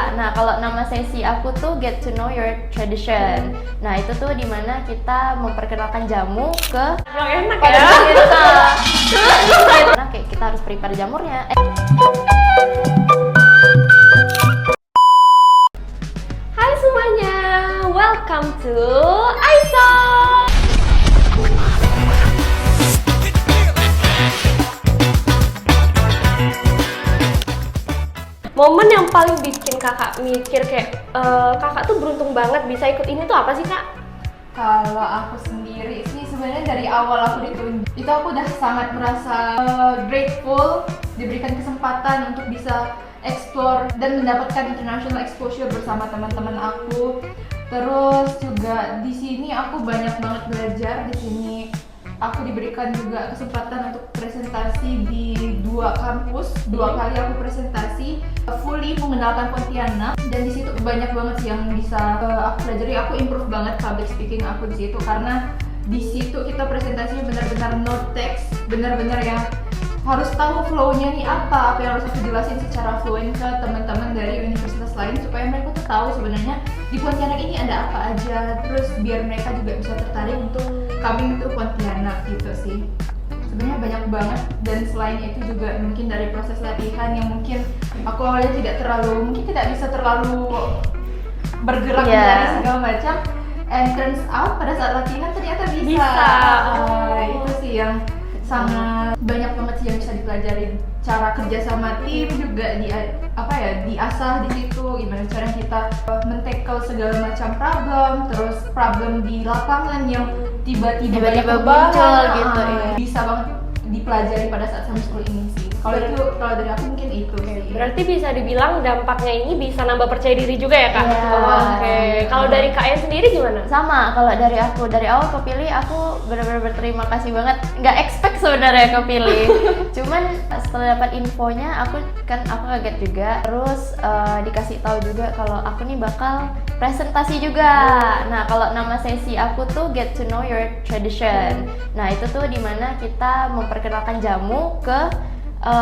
Nah, kalau nama sesi aku tuh Get to Know Your Tradition. Nah, itu tuh dimana kita memperkenalkan jamu ke Enak pada ya. kita. Nah, kayak kita harus prepare jamurnya. Hai semuanya, welcome to iTalk. Momen yang paling bikin kakak mikir kayak kakak tuh beruntung banget bisa ikut ini tuh apa sih kak? Kalau aku sendiri sih sebenarnya dari awal aku ditunjuk itu aku udah sangat merasa grateful diberikan kesempatan untuk bisa explore dan mendapatkan international exposure bersama teman-teman aku. Terus juga di sini aku banyak banget belajar. Di sini aku diberikan juga kesempatan untuk presentasi di 2 kampus. 2 kali aku presentasi fully mengenalkan Pontianak, dan di situ banyak banget sih yang bisa aku pelajari. Aku improve banget public speaking aku di situ karena di situ kita presentasinya benar-benar no text, benar-benar yang harus tahu flow-nya nih apa yang harus aku jelasin secara fluent ke teman-teman dari universitas lain supaya mereka tuh tahu sebenarnya di Pontianak ini ada apa aja, terus biar mereka juga bisa tertarik untuk coming to Pontianak gitu sih. Sebenarnya banyak banget, dan selain itu juga mungkin dari proses latihan yang mungkin aku awalnya tidak bisa terlalu bergerak dari segala macam, and turns out pada saat latihan ternyata bisa. Itu sih yang sangat banyak banget sih yang bisa dipelajarin. Cara kerja sama tim juga diasah di situ, gimana cara kita men-tackle segala macam problem, terus problem di lapangan yang tiba-tiba muncul gitu ya. Bisa banget dipelajari pada saat summer school ini sih. Kalau dari aku mungkin itu sih. Berarti bisa dibilang dampaknya ini bisa nambah percaya diri juga ya kak? Oke. Kalau dari Kak Ayan sendiri gimana? Sama, kalau dari aku, dari awal kepilih aku benar-benar berterima kasih banget. Nggak expect sebenarnya kepilih. Cuman setelah dapat infonya aku kaget juga. Terus dikasih tahu juga kalau aku nih bakal presentasi juga. Nah, kalau nama sesi aku tuh Get to Know Your Tradition. Nah, itu tuh dimana kita memperkenalkan jamu ke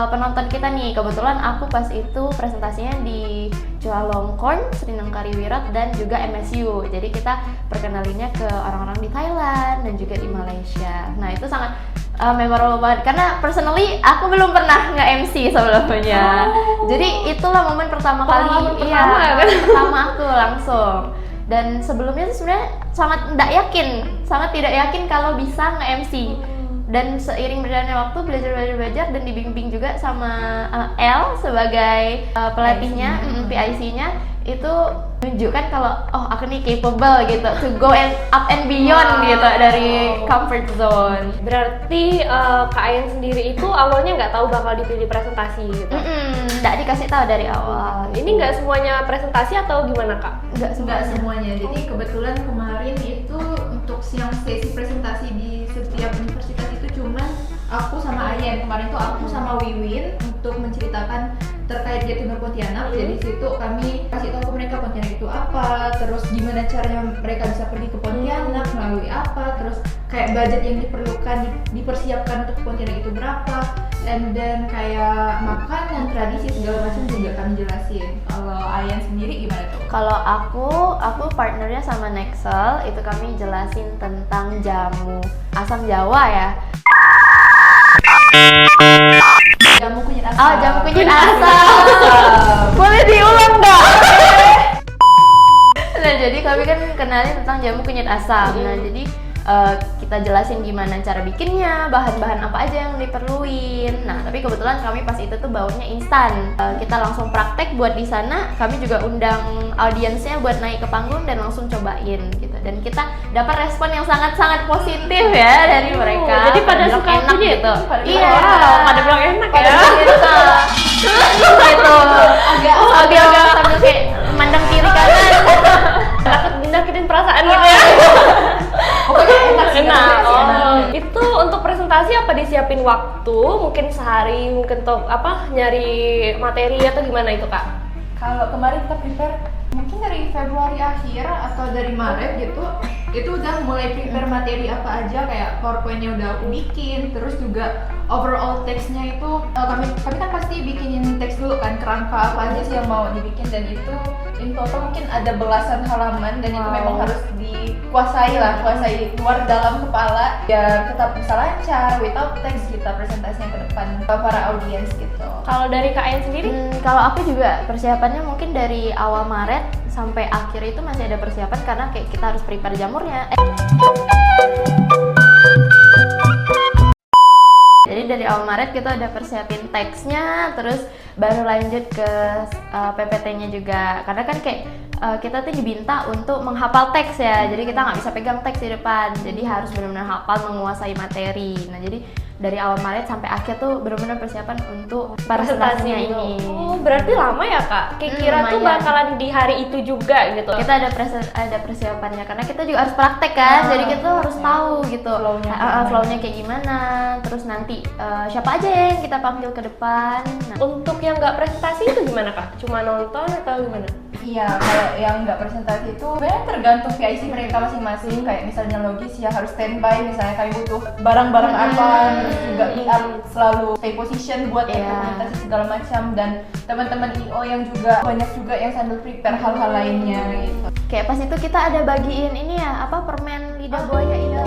penonton kita nih. Kebetulan aku pas itu presentasinya di Chulalongkorn, Srinengkariwirat, dan juga MSU. Jadi kita perkenalinnya ke orang-orang di Thailand dan juga di Malaysia. Nah, itu sangat memorable banget karena personally aku belum pernah nge-MC sebelumnya. Jadi itulah momen pertama kali pertama aku langsung. Dan sebelumnya tuh sebenarnya sangat tidak yakin kalau bisa nge-MC. Dan seiring berjalannya waktu belajar dan dibimbing juga sama L sebagai pelatihnya, PIC-nya, itu menunjukkan kalau aku nih capable gitu to go up and beyond gitu dari comfort zone. Berarti Kak Ayan sendiri itu awalnya nggak tahu bakal dipilih presentasi gitu? Nggak dikasih tahu dari awal. Ini nggak semuanya presentasi atau gimana kak? Nggak semuanya. Jadi kebetulan kemarin itu untuk siang sesi presentasi di setiap universitas itu cuman aku sama Ayan. Kemarin tuh aku sama Wiwin untuk menceritakan terkait Get to Know Pontianak. Jadi situ kami kasih tahu ke mereka Pontianak itu apa, terus gimana caranya mereka bisa pergi ke Pontianak, melalui apa, terus kayak budget yang dipersiapkan untuk Pontianak itu berapa, and then kayak makanan, tradisi segala macam juga kami jelasin. Kalau Ayan sendiri gimana tuh? Kalau aku partnernya sama Nexel, itu kami jelasin tentang jamu asam Jawa ya. Jamu kunyit asam. Jamu kunyit asam. Boleh diulang nggak? Nah, jadi kami kan kenalin tentang jamu kunyit asam. Nah, jadi kita jelasin gimana cara bikinnya, bahan-bahan apa aja yang diperluin. Nah, tapi kebetulan kami pas itu tuh baunya instan. Kita langsung praktek buat di sana. Kami juga undang audiensnya buat naik ke panggung dan langsung cobain gitu. Dan kita dapat respon yang sangat-sangat positif ya dari mereka. Jadi pada bilang suka enak kunyit? gitu. Iya. Pada bilang enak Pada ya. bilang gitu. Gitu. Agak sambil kayak mandang kiri kanan. Takut nyakitin perasaan gitu ya. Pokoknya enak sih. Itu untuk presentasi apa disiapin waktu? Mungkin sehari, mungkin nyari materi atau gimana itu kak? Kalau kemarin kita prepare mungkin dari Februari akhir atau dari Maret gitu, itu udah mulai prepare materi apa aja, kayak PowerPoint-nya udah aku bikin, terus juga overall teksnya itu kami kan pasti bikinin teks dulu kan, kerangka apa aja sih yang mau dibikin, dan itu in total mungkin ada belasan halaman, dan itu memang harus dikuasai luar dalam kepala biar tetap bisa lancar without text kita presentasinya ke depan para audiens gitu. Kalau dari Kak Ayan sendiri? Kalau aku juga persiapannya mungkin dari awal Maret sampai akhir itu masih ada persiapan, karena kayak kita harus prepare jamurnya. Jadi dari awal Maret kita udah persiapin teksnya, terus baru lanjut ke PPT-nya juga. Karena kan kayak kita tuh diminta untuk menghafal teks ya, jadi kita nggak bisa pegang teks di depan. Jadi harus benar-benar hafal, menguasai materi. Nah jadi dari awal Maret sampai akhir tuh benar-benar persiapan untuk presentasinya ini. Oh, berarti lama ya Kak? Kayak kira tuh lumayan. bakalan di hari itu juga gitu. Kita ada persiapannya, karena kita juga harus praktek kan, jadi kita harus tahu gitu flow-nya kayak gimana, terus nanti siapa aja yang kita panggil ke depan. Nah, Untuk yang nggak presentasi itu gimana Kak? Cuma nonton atau gimana? Iya, kalau yang nggak presentasi itu sebenarnya tergantung PIC mereka masing-masing. Kayak misalnya logis ya harus standby, misalnya kami butuh barang-barang apa, terus juga PR selalu stay position buat implementasi segala macam, dan teman-teman IO yang juga banyak juga yang sambil prepare hal-hal lainnya gitu. kayak pas itu kita ada bagiin ini ya, apa, permen lidah buaya ini.